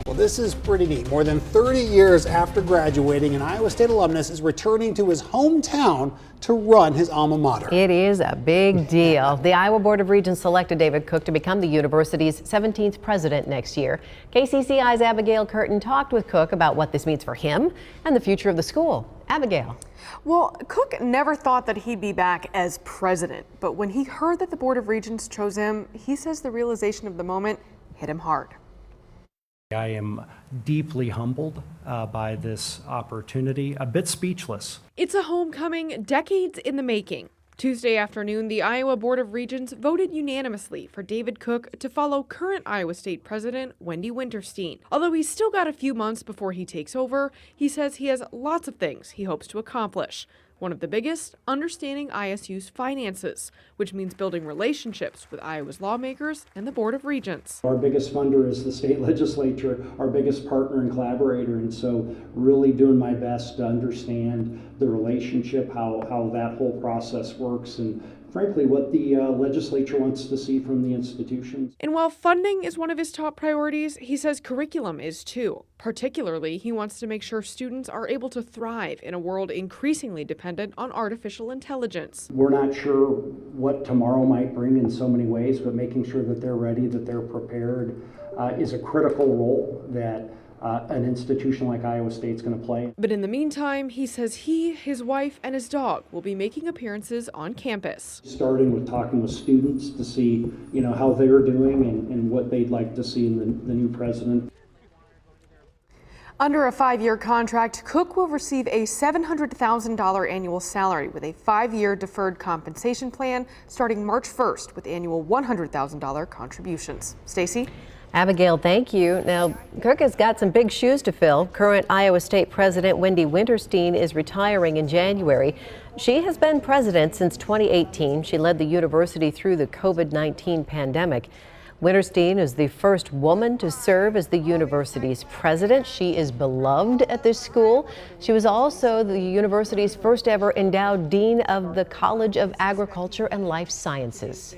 Well, this is pretty neat. More than 30 years after graduating, an Iowa State alumnus is returning to his hometown to run his alma mater. It is a big deal. The Iowa Board of Regents selected David Cook to become the university's 17th president next year. KCCI's Abigail Curtin talked with Cook about what this means for him and the future of the school. Abigail. Well, Cook never thought that he'd be back as president, but when he heard that the Board of Regents chose him, he says the realization of the moment hit him hard. I am deeply humbled by this opportunity, a bit speechless. It's a homecoming decades in the making. Tuesday afternoon, the Iowa Board of Regents voted unanimously for David Cook to follow current Iowa State President Wendy Winterstein. Although he's still got a few months before he takes over, he says he has lots of things he hopes to accomplish. One of the biggest, understanding ISU's finances, which means building relationships with Iowa's lawmakers and the Board of Regents. Our biggest funder is the state legislature, our biggest partner and collaborator, and so really doing my best to understand the relationship, how that whole process works, and frankly, what the legislature wants to see from the institutions. And while funding is one of his top priorities, he says curriculum is too. Particularly, he wants to make sure students are able to thrive in a world increasingly dependent on artificial intelligence. We're not sure what tomorrow might bring in so many ways, but making sure that they're ready, that they're prepared, is a critical role that an institution like Iowa State is going to play. But in the meantime, he says he, his wife, and his dog will be making appearances on campus. Starting with talking with students to see, how they're doing and what they'd like to see in the new president. Under a 5-year contract, Cook will receive a $700,000 annual salary with a 5-year deferred compensation plan starting March 1st with annual $100,000 contributions. Stacey? Abigail, thank you. Now, Cook has got some big shoes to fill. Current Iowa State President Wendy Winterstein is retiring in January. She has been president since 2018. She led the university through the COVID-19 pandemic. Winterstein is the first woman to serve as the university's president. She is beloved at this school. She was also the university's first ever endowed dean of the College of Agriculture and Life Sciences.